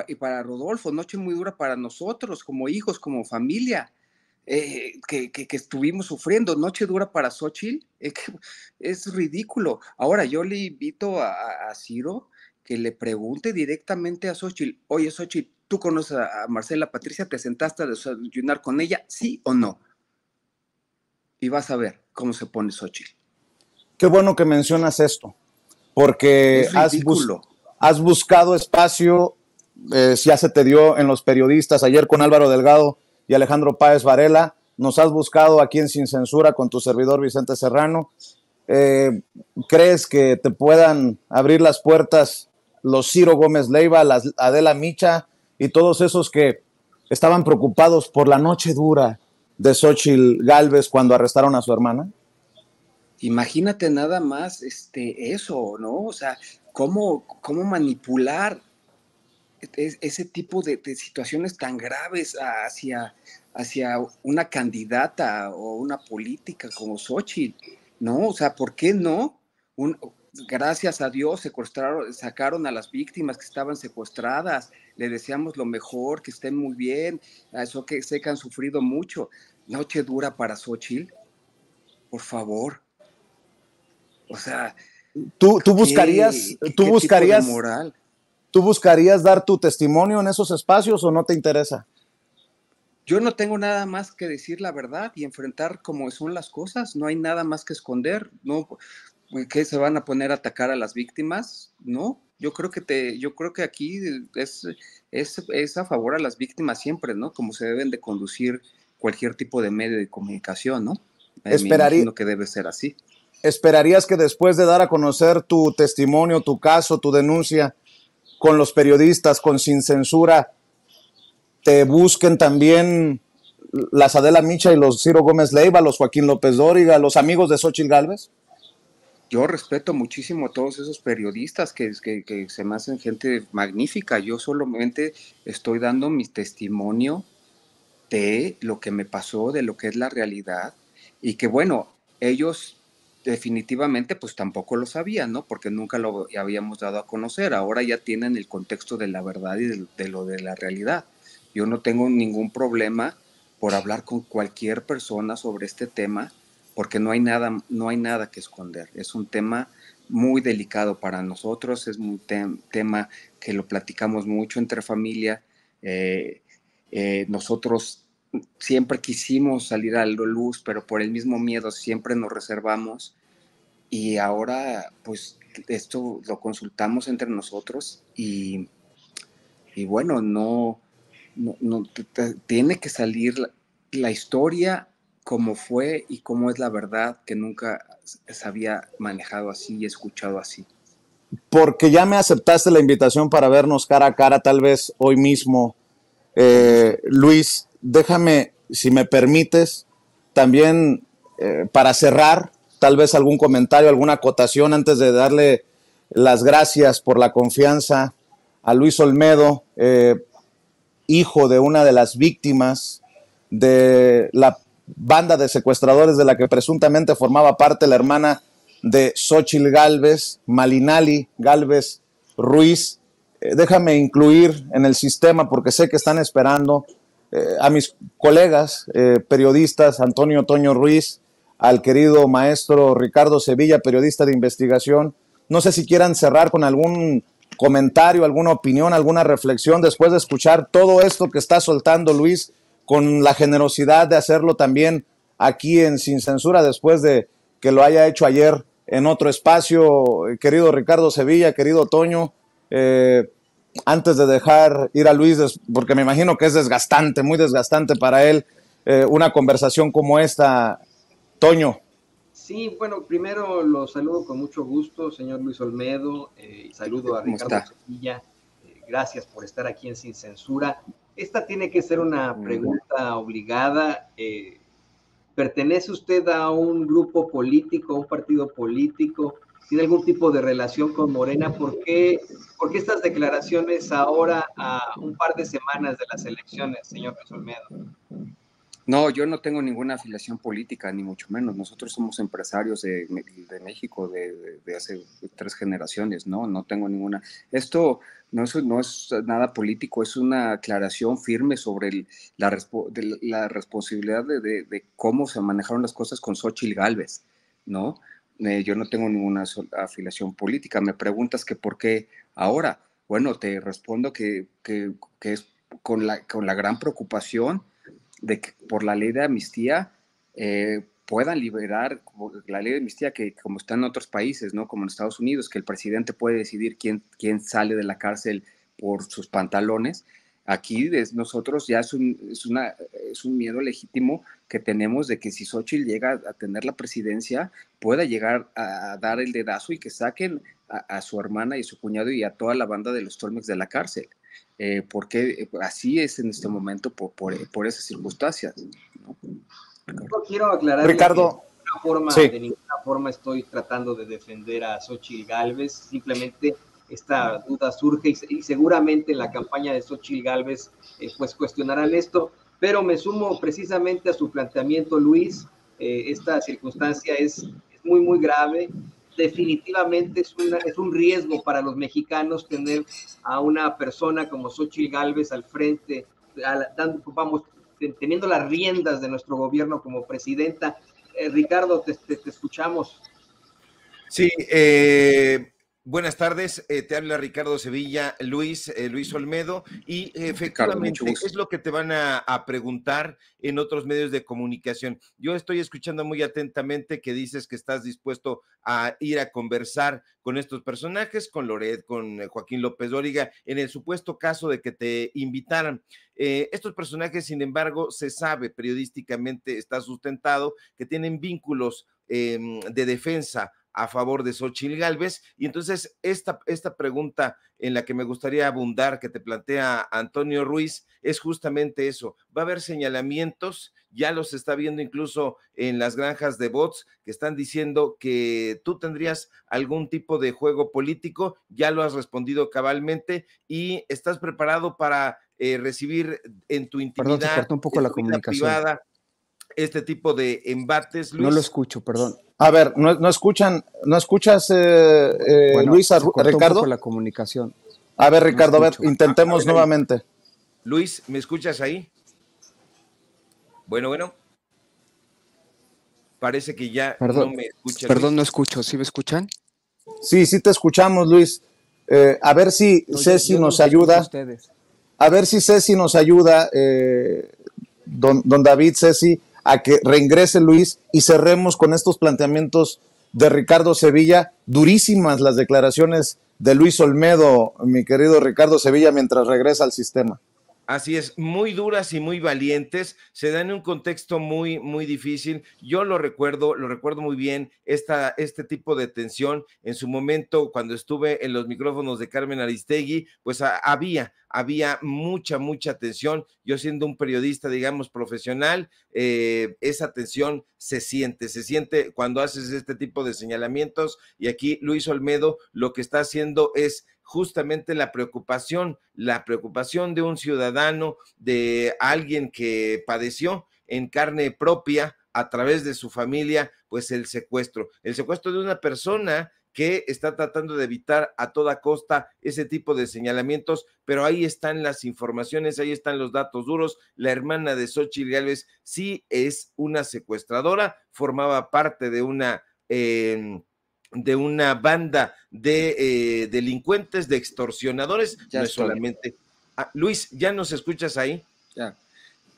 y para Rodolfo, noche muy dura para nosotros como hijos, como familia. Que estuvimos sufriendo, noche dura para Xóchitl, es ridículo. Ahora yo le invito a Ciro que le pregunte directamente a Xóchitl: oye, Xóchitl, ¿tú conoces a Marcela Patricia? ¿Te sentaste a desayunar con ella? ¿Sí o no? Y vas a ver cómo se pone Xóchitl. Qué bueno que mencionas esto, porque has buscado espacio, ya se te dio en los periodistas, ayer con Álvaro Delgado y Alejandro Páez Varela, nos has buscado aquí en Sin Censura con tu servidor Vicente Serrano. ¿Crees que te puedan abrir las puertas los Ciro Gómez Leiva, Adela Micha y todos esos que estaban preocupados por la noche dura de Xóchitl Gálvez cuando arrestaron a su hermana? Imagínate nada más eso, ¿no? O sea, cómo manipular ese tipo de situaciones tan graves hacia una candidata o una política como Xóchitl, ¿no? O sea, ¿por qué no? Gracias a Dios sacaron a las víctimas que estaban secuestradas, le deseamos lo mejor, que estén muy bien, a eso que sé que han sufrido mucho. Noche dura para Xóchitl, por favor. O sea, ¿Tú buscarías, ¿qué tipo de moral? ¿Tú buscarías dar tu testimonio en esos espacios o no te interesa? Yo no tengo nada más que decir la verdad y enfrentar como son las cosas. No hay nada más que esconder. No, ¿qué se van a poner a atacar a las víctimas? No. Yo creo que aquí es a favor a las víctimas siempre, ¿no? Como se deben de conducir cualquier tipo de medio de comunicación, ¿no? Me imagino que debe ser así. ¿Esperarías que después de dar a conocer tu testimonio, tu caso, tu denuncia con los periodistas, con Sin Censura, te busquen también las Adela Micha y los Ciro Gómez Leiva, los Joaquín López Dóriga, los amigos de Xóchitl Gálvez? Yo respeto muchísimo a todos esos periodistas que se me hacen gente magnífica. Yo solamente estoy dando mi testimonio de lo que me pasó, de lo que es la realidad, y que bueno, ellos definitivamente pues tampoco lo sabían, ¿no? Porque nunca lo habíamos dado a conocer. Ahora ya tienen el contexto de la verdad y de lo de la realidad. Yo no tengo ningún problema por hablar con cualquier persona sobre este tema, porque no hay nada que esconder. Es un tema muy delicado para nosotros, es un tema que lo platicamos mucho entre familia. Nosotros siempre quisimos salir a la luz, pero por el mismo miedo siempre nos reservamos, y ahora pues esto lo consultamos entre nosotros y bueno, no tiene que salir la historia como fue y cómo es la verdad, que nunca se había manejado así y escuchado así. Porque ya me aceptaste la invitación para vernos cara a cara, tal vez hoy mismo. Luis, déjame, si me permites, también para cerrar, tal vez algún comentario, alguna acotación antes de darle las gracias por la confianza a Luis Olmedo, hijo de una de las víctimas de la banda de secuestradores de la que presuntamente formaba parte la hermana de Xóchitl Gálvez, Malinali Gálvez Ruiz. Déjame incluir en el sistema, porque sé que están esperando, a mis colegas periodistas, Antonio Toño Ruiz, al querido maestro Ricardo Sevilla, periodista de investigación. No sé si quieran cerrar con algún comentario, alguna opinión, alguna reflexión después de escuchar todo esto que está soltando Luis, con la generosidad de hacerlo también aquí en Sin Censura, después de que lo haya hecho ayer en otro espacio. Querido Ricardo Sevilla, querido Toño, antes de dejar ir a Luis, porque me imagino que es desgastante, muy desgastante para él, una conversación como esta, Toño. Sí, bueno, primero lo saludo con mucho gusto, señor Luis Olmedo, y saludo a Ricardo Sevilla. Gracias por estar aquí en Sin Censura. Esta tiene que ser una pregunta obligada. ¿Pertenece usted a un grupo político, a un partido político? ¿Tiene algún tipo de relación con Morena? ¿Por qué estas declaraciones ahora, a un par de semanas de las elecciones, señor Luis Olmedo? No, yo no tengo ninguna afiliación política, ni mucho menos. Nosotros somos empresarios de México de hace 3 generaciones, ¿no? No tengo ninguna. Esto no es nada político, es una aclaración firme sobre la responsabilidad de cómo se manejaron las cosas con Xóchitl Gálvez, ¿no? Yo no tengo ninguna afiliación política. Me preguntas que por qué ahora. Bueno, te respondo que es con la gran preocupación de que por la ley de amnistía puedan liberar, la ley de amnistía que como está en otros países, ¿no? Como en Estados Unidos, que el presidente puede decidir quién sale de la cárcel por sus pantalones. Aquí nosotros ya es un miedo legítimo que tenemos de que si Xóchitl llega a tener la presidencia, pueda llegar a dar el dedazo y que saquen a su hermana y a su cuñado y a toda la banda de los Tolmex de la cárcel. porque así es en este momento por esas circunstancias, ¿no? No quiero aclarar, Ricardo, de ninguna forma estoy tratando de defender a Xóchitl Gálvez, simplemente esta duda surge y seguramente en la campaña de Xóchitl Gálvez pues cuestionarán esto, pero me sumo precisamente a su planteamiento, Luis. Esta circunstancia es muy, muy grave. Definitivamente es un riesgo para los mexicanos tener a una persona como Xóchitl Gálvez al frente, teniendo las riendas de nuestro gobierno como presidenta. Ricardo, te escuchamos. Sí, buenas tardes, te habla Ricardo Sevilla, Luis Olmedo, y efectivamente Ricardo, es lo que te van a preguntar en otros medios de comunicación. Yo estoy escuchando muy atentamente que dices que estás dispuesto a ir a conversar con estos personajes, con Loret, con Joaquín López Dóriga, en el supuesto caso de que te invitaran. Estos personajes, sin embargo, se sabe periodísticamente, está sustentado, que tienen vínculos de defensa a favor de Xóchitl Gálvez, y entonces esta pregunta en la que me gustaría abundar, que te plantea Antonio Ruiz, es justamente eso. Va a haber señalamientos, ya los está viendo incluso en las granjas de bots, que están diciendo que tú tendrías algún tipo de juego político, ya lo has respondido cabalmente, y estás preparado para recibir en tu intimidad, perdón, se cortó un poco la comunicación privada, este tipo de embates, Luis. No lo escucho, perdón. A ver, no escuchas, bueno, Luis, se cortó Ricardo. Un poco la comunicación. A ver, Ricardo, no escucho. A ver, intentemos nuevamente. Luis, ¿me escuchas ahí? Bueno. Parece que ya perdón, no me escuchan. Perdón, Luis. No escucho. ¿Sí me escuchan? Sí te escuchamos, Luis. A ver si Ceci nos ayuda. A ver si Ceci nos ayuda, don David, Ceci, a que reingrese Luis y cerremos con estos planteamientos de Ricardo Sevilla. Durísimas las declaraciones de Luis Olmedo, mi querido Ricardo Sevilla, mientras regresa al sistema. Así es, muy duras y muy valientes, se dan en un contexto muy, muy difícil. Yo lo recuerdo muy bien, este tipo de tensión. En su momento, cuando estuve en los micrófonos de Carmen Aristegui, pues había mucha tensión. Yo siendo un periodista, digamos, profesional, esa tensión se siente cuando haces este tipo de señalamientos, y aquí Luis Olmedo lo que está haciendo es justamente la preocupación de un ciudadano, de alguien que padeció en carne propia a través de su familia, pues el secuestro de una persona que está tratando de evitar a toda costa ese tipo de señalamientos, pero ahí están las informaciones, ahí están los datos duros. La hermana de Xóchitl Gálvez sí es una secuestradora, formaba parte de una banda de delincuentes, de extorsionadores, ya no es solamente. Luis, ¿ya nos escuchas ahí?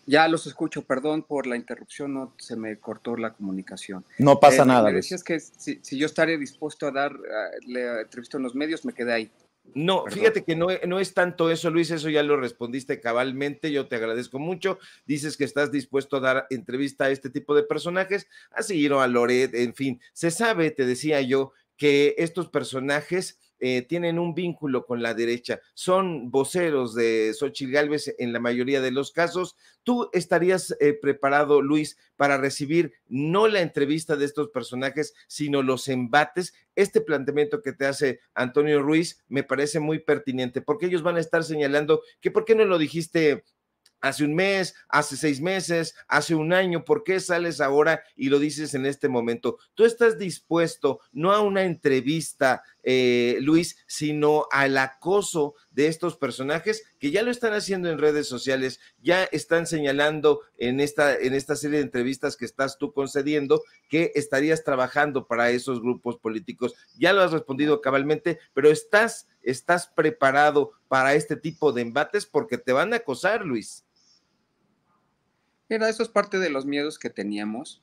Ya los escucho, perdón por la interrupción, no se me cortó la comunicación. No pasa nada. Me decías que si yo estaría dispuesto a dar la entrevista en los medios, me quedé ahí. No, perdón. Fíjate que no es tanto eso, Luis, eso ya lo respondiste cabalmente, yo te agradezco mucho. Dices que estás dispuesto a dar entrevista a este tipo de personajes, a Ciro, a Loret, en fin. Se sabe, te decía yo, que estos personajes tienen un vínculo con la derecha, son voceros de Xóchitl Gálvez en la mayoría de los casos. ¿Tú estarías preparado, Luis, para recibir no la entrevista de estos personajes, sino los embates? Este planteamiento que te hace Antonio Ruiz me parece muy pertinente, porque ellos van a estar señalando que ¿por qué no lo dijiste hace un mes, hace 6 meses, hace un año? ¿Por qué sales ahora y lo dices en este momento? Tú estás dispuesto no a una entrevista, Luis, sino al acoso de estos personajes que ya lo están haciendo en redes sociales, ya están señalando en esta serie de entrevistas que estás tú concediendo que estarías trabajando para esos grupos políticos. Ya lo has respondido cabalmente, pero estás preparado para este tipo de embates porque te van a acosar, Luis. Mira, eso es parte de los miedos que teníamos,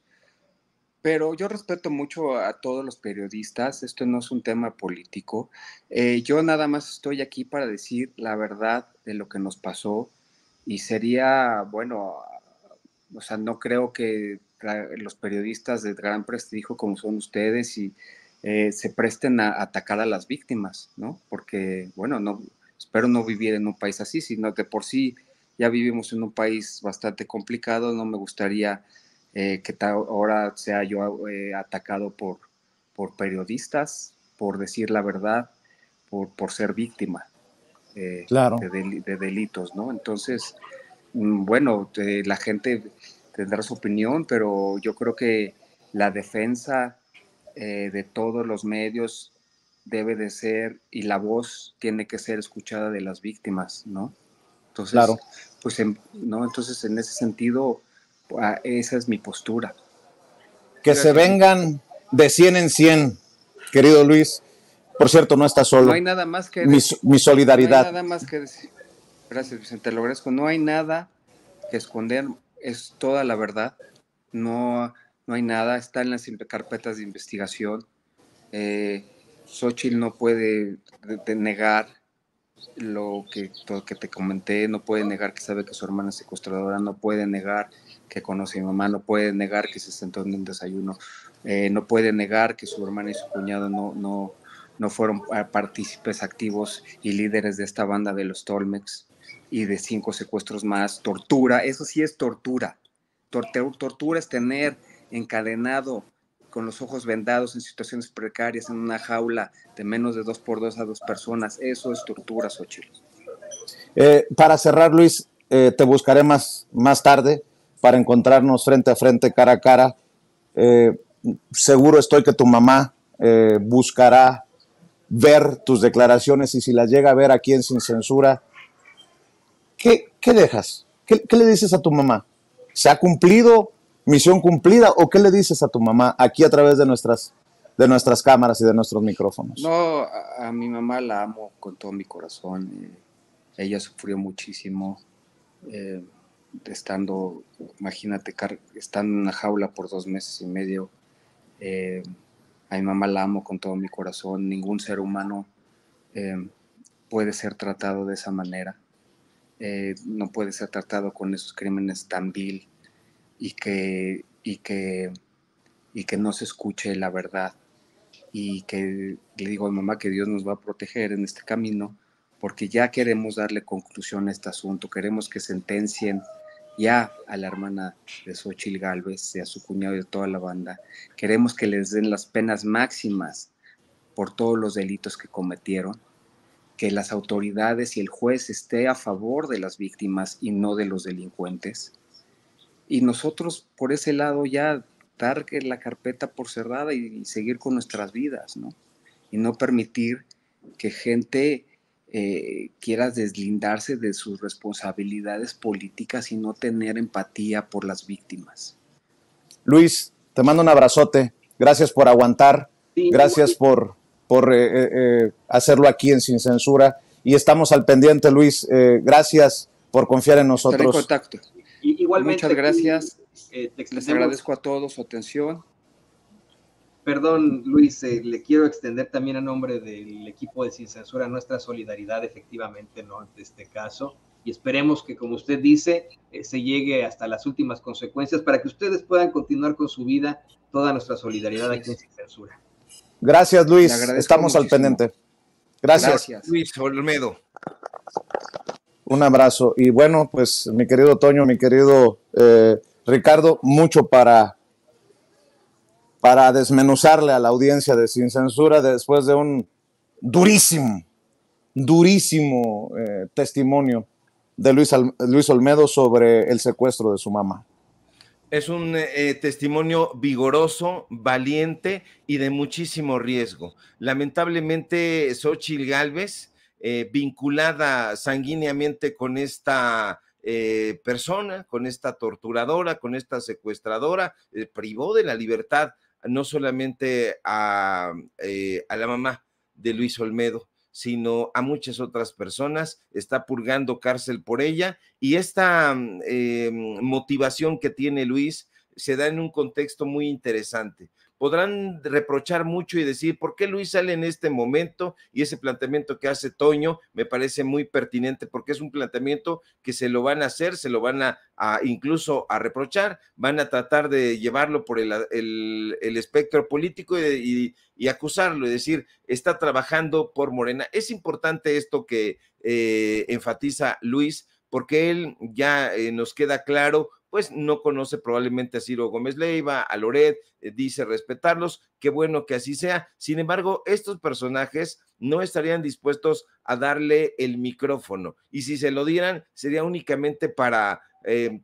pero yo respeto mucho a todos los periodistas, esto no es un tema político, yo nada más estoy aquí para decir la verdad de lo que nos pasó, y sería, bueno, o sea, no creo que los periodistas de gran prestigio como son ustedes y se presten a atacar a las víctimas, ¿no? Porque, bueno, no, espero no vivir en un país así, sino que por sí ya vivimos en un país bastante complicado. No me gustaría que ahora sea yo atacado por periodistas, por decir la verdad, por ser víctima Claro. de delitos, ¿no? Entonces, bueno, la gente tendrá su opinión, pero yo creo que la defensa de todos los medios debe de ser, y la voz tiene que ser escuchada de las víctimas, ¿no? Entonces, Claro. pues, ¿no? Entonces, en ese sentido, esa es mi postura. Que se vengan de 100 en 100, querido Luis. Por cierto, no estás solo. No hay nada más que mi solidaridad. No hay nada más que decir. Gracias, Vicente, lo agradezco. No hay nada que esconder, es toda la verdad. No hay nada, está en las carpetas de investigación. Xóchitl no puede negar lo que te comenté, no puede negar que sabe que su hermana es secuestradora, no puede negar que conoce a mi mamá, no puede negar que se sentó en un desayuno, no puede negar que su hermana y su cuñado no fueron partícipes activos y líderes de esta banda de los Tolmex y de 5 secuestros más. Tortura, eso sí es tortura. Tortura es tener encadenado con los ojos vendados en situaciones precarias en una jaula de menos de 2x2 a 2 personas. Eso es tortura, Xóchitl. Para cerrar, Luis, te buscaré más tarde para encontrarnos frente a frente, cara a cara. Seguro estoy que tu mamá buscará ver tus declaraciones, y si las llega a ver aquí en Sin Censura, ¿qué dejas? ¿Qué le dices a tu mamá? ¿Se ha cumplido? ¿Misión cumplida? ¿O qué le dices a tu mamá aquí a través de nuestras cámaras y de nuestros micrófonos? No, a mi mamá la amo con todo mi corazón. Ella sufrió muchísimo imagínate, estando en una jaula por 2 meses y medio. A mi mamá la amo con todo mi corazón. Ningún ser humano puede ser tratado de esa manera. No puede ser tratado con esos crímenes tan vil y que no se escuche la verdad, y que le digo a mi mamá que Dios nos va a proteger en este camino, porque ya queremos darle conclusión a este asunto, queremos que sentencien ya a la hermana de Xóchitl Gálvez y a su cuñado y a toda la banda. Queremos que les den las penas máximas por todos los delitos que cometieron, que las autoridades y el juez esté a favor de las víctimas y no de los delincuentes. Y nosotros por ese lado ya dar la carpeta por cerrada y seguir con nuestras vidas, ¿no? Y no permitir que gente quiera deslindarse de sus responsabilidades políticas y no tener empatía por las víctimas. Luis, te mando un abrazote. Gracias por aguantar. Sí, gracias por hacerlo aquí en Sin Censura. Y estamos al pendiente, Luis. Gracias por confiar en nosotros. Estaré en contacto. Igualmente, muchas gracias. Les agradezco a todos su atención. Perdón, Luis, le quiero extender también a nombre del equipo de Sin Censura nuestra solidaridad, efectivamente, ¿no?, ante este caso, y esperemos que, como usted dice, se llegue hasta las últimas consecuencias para que ustedes puedan continuar con su vida. Toda nuestra solidaridad aquí en Sin Censura. Gracias, Luis. Estamos al pendiente. Gracias. Luis Olmedo. Un abrazo. Y bueno, pues mi querido Toño, mi querido Ricardo, mucho para desmenuzarle a la audiencia de Sin Censura después de un durísimo testimonio de Luis Olmedo sobre el secuestro de su mamá. Es un testimonio vigoroso, valiente y de muchísimo riesgo. Lamentablemente, Xóchitl Gálvez, vinculada sanguíneamente con esta persona, con esta torturadora, con esta secuestradora, privó de la libertad no solamente a la mamá de Luis Olmedo, sino a muchas otras personas. Está purgando cárcel por ella, y esta motivación que tiene Luis se da en un contexto muy interesante. Podrán reprochar mucho y decir, ¿por qué Luis sale en este momento? Y ese planteamiento que hace Toño me parece muy pertinente, porque es un planteamiento que se lo van a hacer, se lo van a incluso a reprochar, van a tratar de llevarlo por el espectro político y acusarlo y decir, está trabajando por Morena. Es importante esto que enfatiza Luis, porque él ya nos queda claro, pues no conoce probablemente a Ciro Gómez Leiva, a Loret, dice respetarlos, qué bueno que así sea. Sin embargo, estos personajes no estarían dispuestos a darle el micrófono, y si se lo dieran sería únicamente para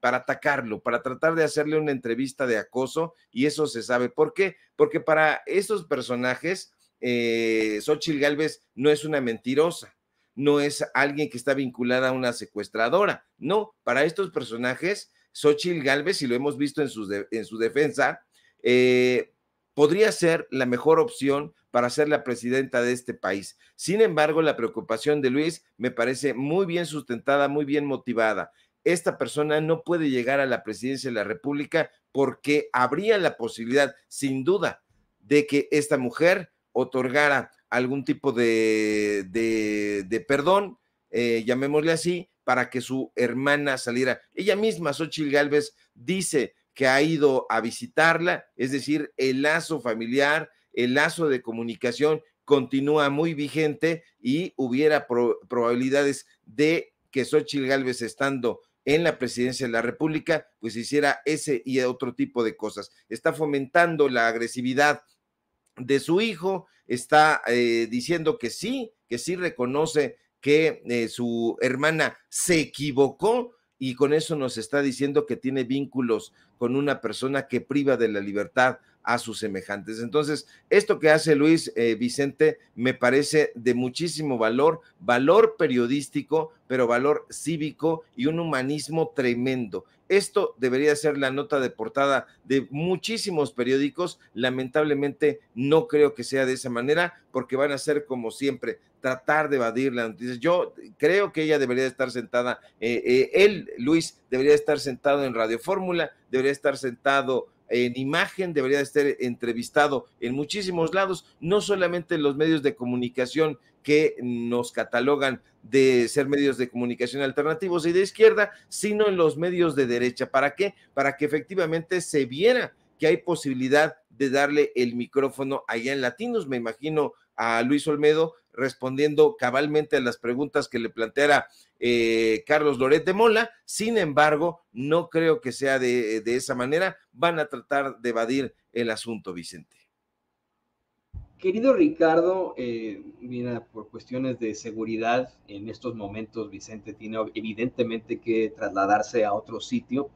atacarlo, para tratar de hacerle una entrevista de acoso, y eso se sabe. ¿Por qué? Porque para esos personajes, Xóchitl Gálvez no es una mentirosa, no es alguien que está vinculada a una secuestradora, no, para estos personajes, Xóchitl Gálvez, y lo hemos visto en su defensa, podría ser la mejor opción para ser la presidenta de este país. Sin embargo, la preocupación de Luis me parece muy bien sustentada, muy bien motivada. Esta persona no puede llegar a la presidencia de la República porque habría la posibilidad, sin duda, de que esta mujer otorgara algún tipo de perdón, llamémosle así, para que su hermana saliera. Ella misma, Xóchitl Gálvez, dice que ha ido a visitarla, es decir, el lazo familiar, el lazo de comunicación continúa muy vigente, y hubiera probabilidades de que Xóchitl Gálvez, estando en la presidencia de la República, pues hiciera ese y otro tipo de cosas. Está fomentando la agresividad de su hijo, está diciendo que sí reconoce que su hermana se equivocó, y con eso nos está diciendo que tiene vínculos con una persona que priva de la libertad a sus semejantes. Entonces, esto que hace Luis Vicente me parece de muchísimo valor periodístico, pero valor cívico y un humanismo tremendo. Esto debería ser la nota de portada de muchísimos periódicos. Lamentablemente no creo que sea de esa manera, porque van a ser, como siempre, tratar de evadir la noticia. Yo creo que ella debería estar sentada, Luis, debería estar sentado en Radio Fórmula, debería estar sentado en Imagen, debería estar entrevistado en muchísimos lados, no solamente en los medios de comunicación que nos catalogan de ser medios de comunicación alternativos y de izquierda, sino en los medios de derecha. ¿Para qué? Para que efectivamente se viera que hay posibilidad de darle el micrófono allá en Latinos. Me imagino a Luis Olmedo respondiendo cabalmente a las preguntas que le planteara Carlos Loret de Mola. Sin embargo, no creo que sea de esa manera. Van a tratar de evadir el asunto, Vicente. Querido Ricardo, mira, por cuestiones de seguridad, en estos momentos Vicente tiene evidentemente que trasladarse a otro sitio,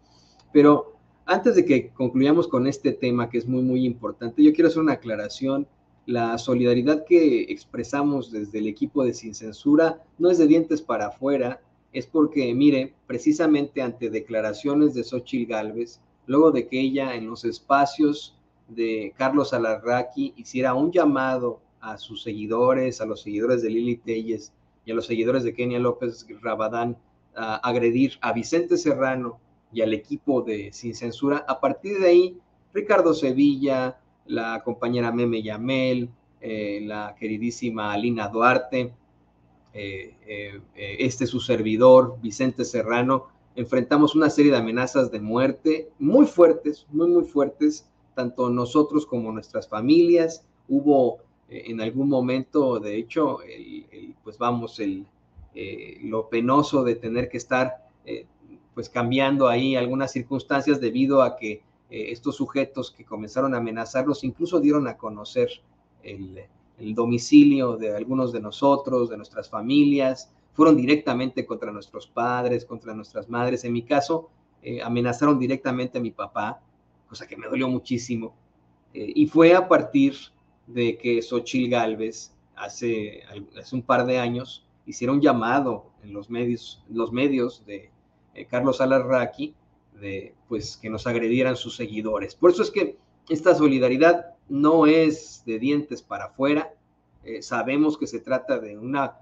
pero antes de que concluyamos con este tema, que es muy, muy importante, yo quiero hacer una aclaración. La solidaridad que expresamos desde el equipo de Sin Censura no es de dientes para afuera, es porque, mire, precisamente ante declaraciones de Xóchitl Gálvez, luego de que ella en los espacios de Carlos Alarraqui hiciera un llamado a sus seguidores, a los seguidores de Lili Téllez y a los seguidores de Kenia López Rabadán, a agredir a Vicente Serrano y al equipo de Sin Censura, a partir de ahí, Ricardo Sevilla, la compañera Meme Yamel, la queridísima Alina Duarte, su servidor, Vicente Serrano, enfrentamos una serie de amenazas de muerte muy fuertes, muy, muy fuertes, tanto nosotros como nuestras familias. Hubo en algún momento, de hecho, lo penoso de tener que estar pues cambiando ahí algunas circunstancias debido a que estos sujetos que comenzaron a amenazarlos incluso dieron a conocer el domicilio de algunos de nosotros, de nuestras familias, fueron directamente contra nuestros padres, contra nuestras madres. En mi caso, amenazaron directamente a mi papá, cosa que me dolió muchísimo, y fue a partir de que Xóchitl Gálvez hace un par de años hiciera un llamado en los medios de Carlos Alarraqui, pues que nos agredieran sus seguidores. Por eso es que esta solidaridad no es de dientes para afuera. Sabemos que se trata de una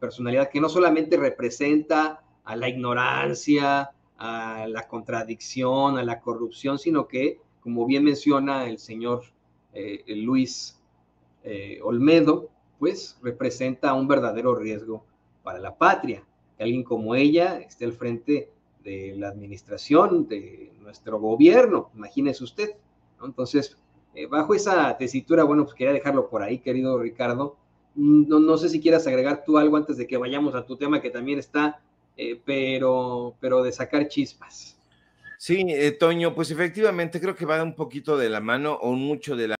personalidad que no solamente representa a la ignorancia, a la contradicción, a la corrupción, sino que, como bien menciona el señor Luis Olmedo, pues representa un verdadero riesgo para la patria. Que alguien como ella esté al frente de la administración de nuestro gobierno, imagínese usted, ¿no? Entonces, bajo esa tesitura, bueno, pues quería dejarlo por ahí, querido Ricardo, No sé si quieras agregar tú algo antes de que vayamos a tu tema, que también está, pero de sacar chispas. Sí, Toño, pues efectivamente creo que va un poquito de la mano o mucho de la